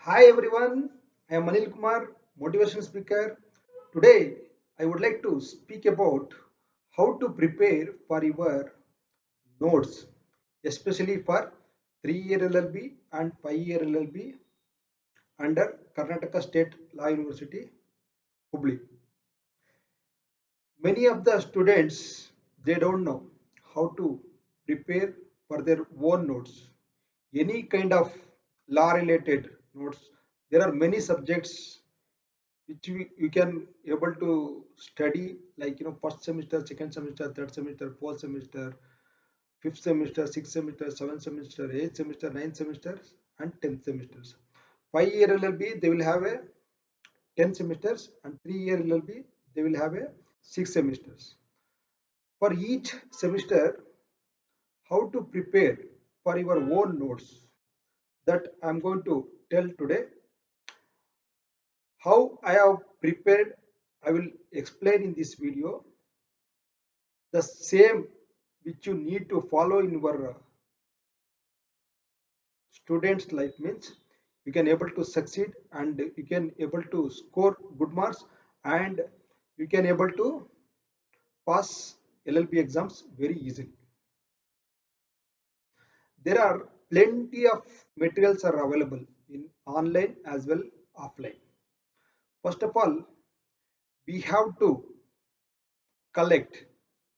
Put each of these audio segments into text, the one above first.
Hi everyone, I am Anil Kumar, motivation speaker. Today I would like to speak about how to prepare for your notes, especially for 3-year LLB and 5-year LLB under Karnataka State Law University, Hubli. Many of the students they don't know how to prepare for their own notes. Any kind of law related notes. There are many subjects which you can able to study like first semester, second semester, third semester, fourth semester, fifth semester, sixth semester, seventh semester, eighth semester, ninth semester, and 10th semesters. 5-year LLB they will have a 10 semesters, and 3-year LLB they will have a 6 semesters. For each semester, how to prepare for your own notes, that I'm going to tell today. How I have prepared, I will explain in this video. The same which you need to follow in your students life means you can able to succeed and you can able to score good marks, and you can able to pass LLB exams very easily. There are plenty of materials are available in online as well offline. First of all, we have to collect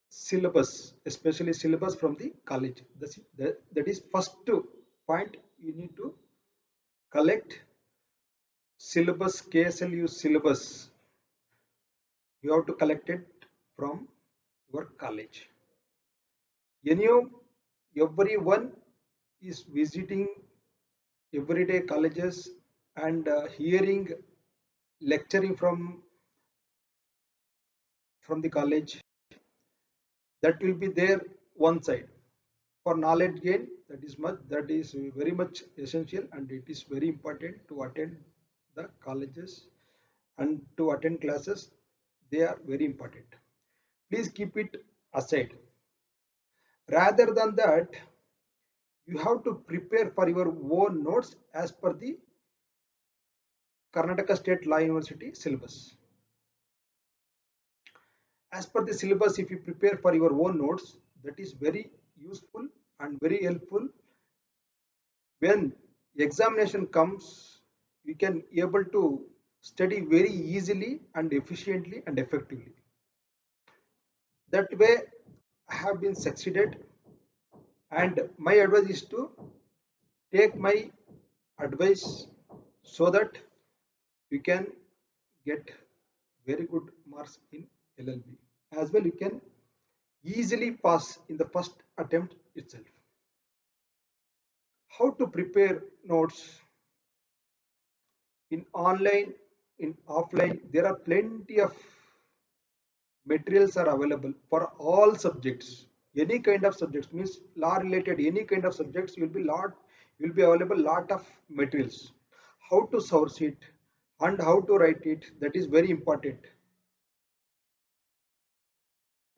syllabus, especially syllabus from the college. That is first point. You need to collect syllabus, KSLU syllabus. You have to collect it from your college. Any of everyone is visiting everyday colleges and hearing lecturing from the college. That will be there one side. For knowledge gain, that is very much essential, and it is very important to attend the colleges and to attend classes. They are very important. Please keep it aside. Rather than that, you have to prepare for your own notes as per the Karnataka State Law University syllabus. As per the syllabus, if you prepare for your own notes, that is very useful and very helpful. When examination comes, you can able to study very easily and efficiently and effectively. That way I have been succeeded, and my advice is to take my advice so that you can get very good marks in LLB. As well, you can easily pass in the first attempt itself. How to prepare notes in online, in offline? There are plenty of materials are available for all subjects. Any kind of subjects means law related, any kind of subjects will be available lot of materials. How to source it and how to write it, that is very important.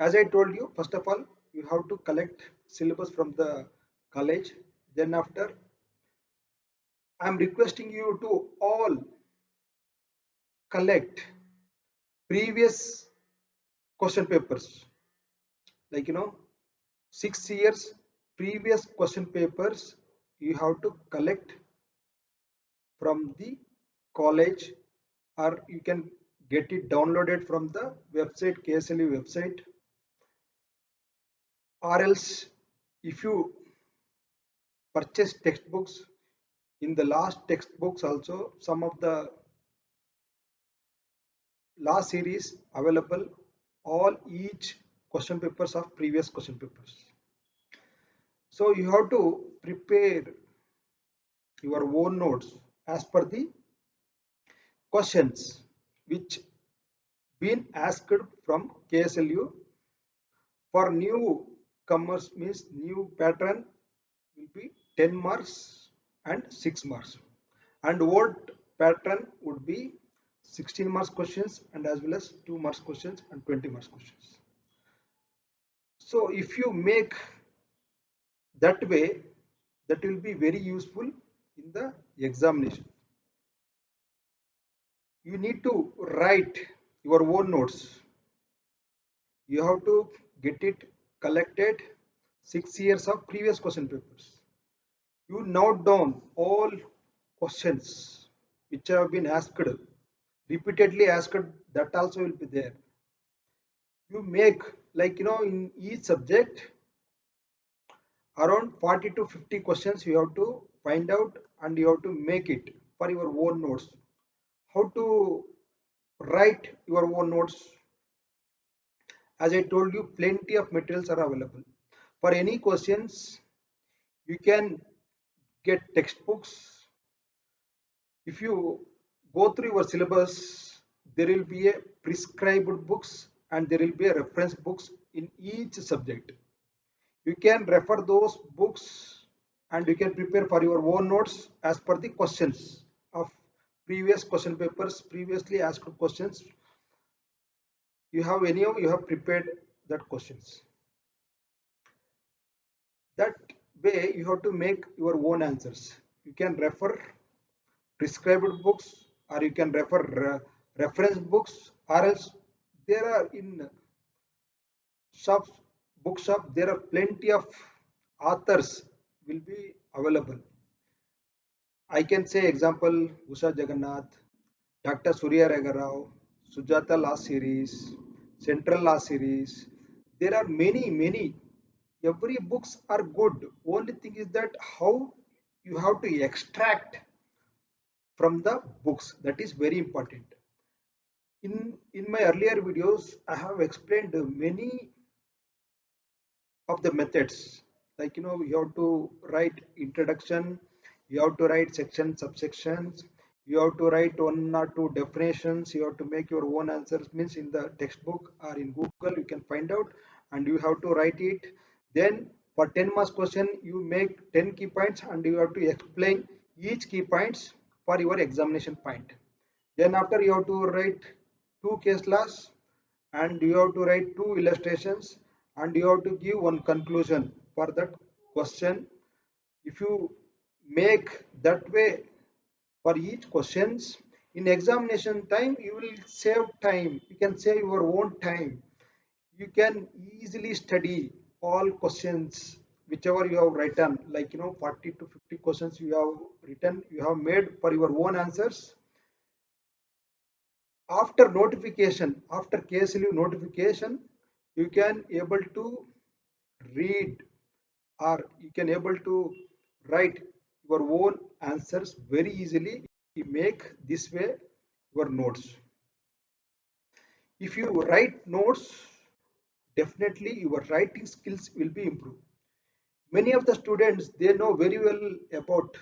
As I told you, first of all, you have to collect syllabus from the college. Then after, I am requesting you to all collect previous question papers, like 6 years previous question papers. You have to collect from the college, or you can get it downloaded from the website, KSLU website, or else if you purchase textbooks, in the last textbooks also some of the law series available, all each question papers of previous question papers. So you have to prepare your own notes as per the questions which been asked from KSLU. For newcomers means new pattern will be 10 marks and 6 marks, and old pattern would be 16 marks questions and as well as 2 marks questions and 20 marks questions. So if you make that way, that will be very useful in the examination. You need to write your own notes. You have to get it collected 6 years of previous question papers. You note down all questions which have been asked, repeatedly asked, that also will be there. You make, like, in each subject around 40 to 50 questions you have to find out, and you have to make it for your own notes. How to write your own notes? As I told you, plenty of materials are available. For any questions, you can get textbooks. If you go through your syllabus, there will be a prescribed books and there will be a reference books in each subject. You can refer those books and you can prepare for your own notes as per the questions of previous question papers, previously asked questions. You have anyhow, you have prepared that questions. That way you have to make your own answers. You can refer prescribed books or you can refer reference books, or else there are in shops, bookshop, there are plenty of authors will be available. I can say example Usha Jagannath, Dr. Surya Ragarao, Sujata Law Series, Central Law Series. There are many. Every books are good. Only thing is that how you have to extract from the books. That is very important. In my earlier videos, I have explained many of the methods. Like, you have to write introduction, you have to write section subsections, you have to write one or two definitions, you have to make your own answers, means in the textbook or in Google you can find out, and you have to write it. Then for 10 marks question you make 10 key points and you have to explain each key points for your examination point. Then after you have to write two case laws and you have to write two illustrations and you have to give one conclusion for that question. If you make that way for each questions, in examination time you will save time, you can save your own time. You can easily study all questions whichever you have written, like 40 to 50 questions you have written, you have made for your own answers. After notification, after KSLU notification, you can able to read or you can able to write your own answers very easily. You make this way your notes. If you write notes, definitely your writing skills will be improved. Many of the students, they know very well about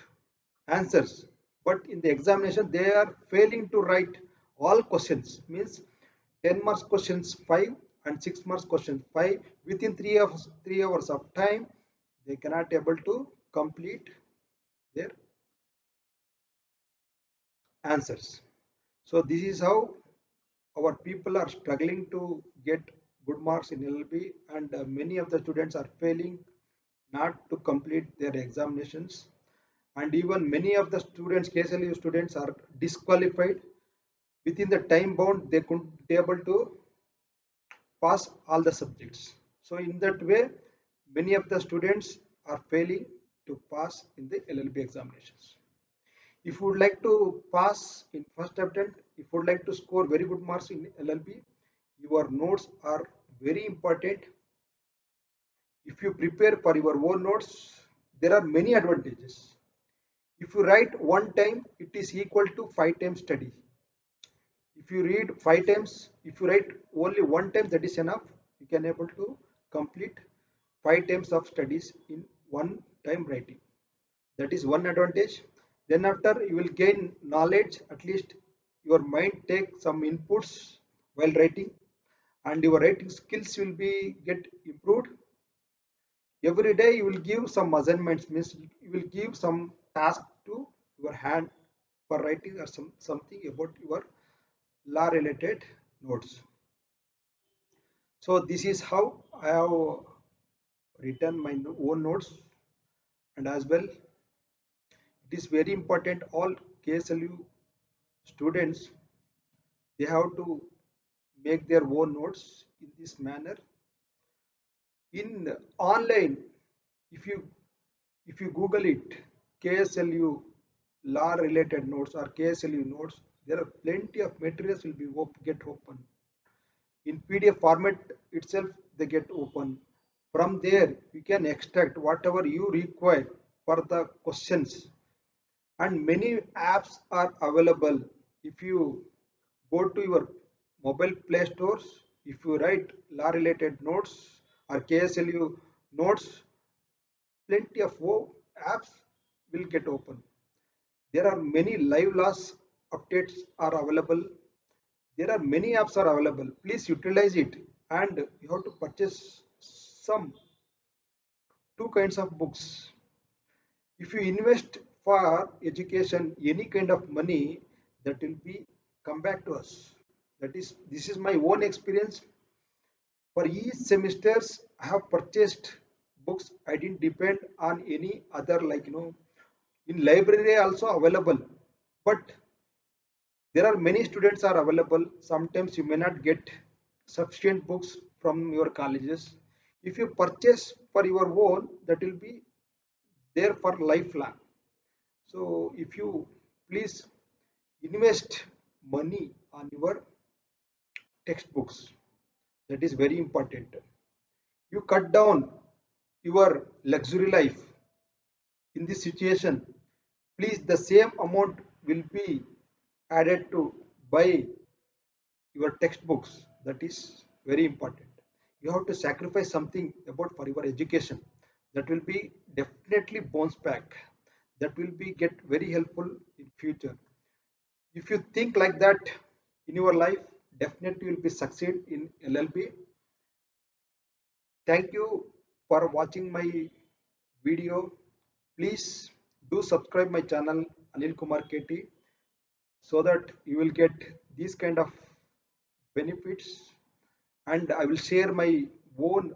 answers, but in the examination they are failing to write all questions, means 10 marks questions 5 and 6 marks questions 5 within 3 hours of time, they cannot able to complete their answers. So this is how our people are struggling to get good marks in LLB, and many of the students are failing not to complete their examinations, and even many of the students, KSLU students, are disqualified within the time bound. They couldn't be able to pass all the subjects. So in that way, many of the students are failing to pass in the LLB examinations. If you would like to pass in first attempt, if you would like to score very good marks in LLB, your notes are very important. If you prepare for your own notes, there are many advantages. If you write one time, it is equal to 5 times study. If you read 5 times, if you write only one time, that is enough. You can able to complete 5 times of studies in one time writing. That is one advantage. Then after you will gain knowledge, at least your mind take some inputs while writing, and your writing skills will be get improved. Every day you will give some assignments, means you will give some task to your hand for writing or something about your law related notes. So this is how I have written my own notes, and as well it is very important all KSLU students They have to make their own notes in this manner. In online, if you Google it, KSLU law related notes or KSLU notes, there are plenty of materials will be get open. In PDF format itself, they get open. From there, you can extract whatever you require for the questions. And many apps are available. If you go to your mobile play stores, if you write law related notes or KSLU notes, plenty of apps will get open. There are many live laws updates are available. There are many apps are available. Please utilize it, and you have to purchase some two kinds of books. If you invest for education any kind of money, that will be come back to us. That is, this is my own experience. For each semesters, I have purchased books. I didn't depend on any other, like in library also available, but there are many students are available. Sometimes you may not get sufficient books from your colleges. If you purchase for your own, that will be there for lifelong. So if you please invest money on your textbooks, that is very important. You cut down your luxury life in this situation. Please, the same amount will be added to buy your textbooks. That is very important. You have to sacrifice something about for your education. That will be definitely bounce back. That will be get very helpful in future. If you think like that in your life, definitely will be succeed in LLB. Thank you for watching my video. Please do subscribe my channel Anil Kumar KT, so that you will get these kind of benefits, and I will share my own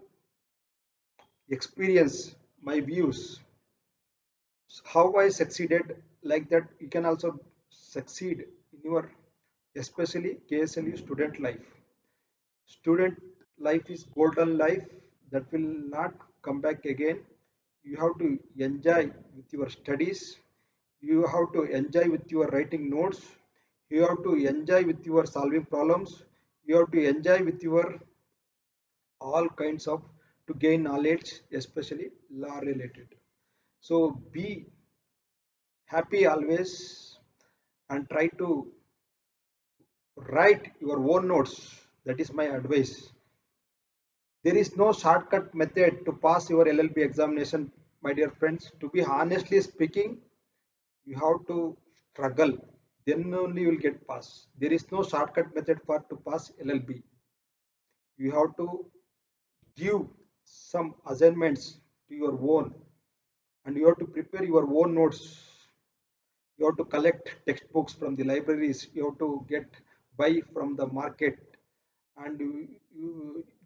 experience, my views, how I succeeded. Like that, you can also succeed in your, especially KSLU student life. Student life is golden life that will not come back again. You have to enjoy with your studies. You have to enjoy with your writing notes. You have to enjoy with your solving problems. You have to enjoy with your all kinds of to gain knowledge, especially law related. So be happy always and try to write your own notes. That is my advice. There is no shortcut method to pass your LLB examination, my dear friends. To be honestly speaking, you have to struggle. Then only you will get pass. There is no shortcut method for to pass LLB. You have to give some assignments to your own, and you have to prepare your own notes. You have to collect textbooks from the libraries. You have to get buy from the market, and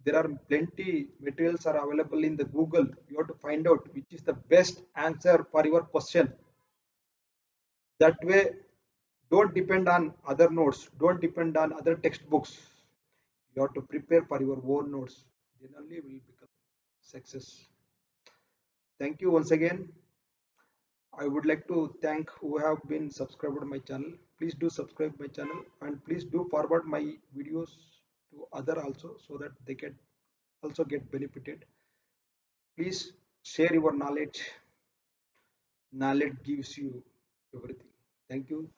there are plenty materials are available in the Google. You have to find out which is the best answer for your question. That way, don't depend on other notes. Don't depend on other textbooks. You have to prepare for your own notes. Then only will become success. Thank you once again. I would like to thank who have been subscribed to my channel. Please do subscribe my channel, and please do forward my videos to other also, so that they can also get benefited. Please share your knowledge. Knowledge gives you everything. Thank you.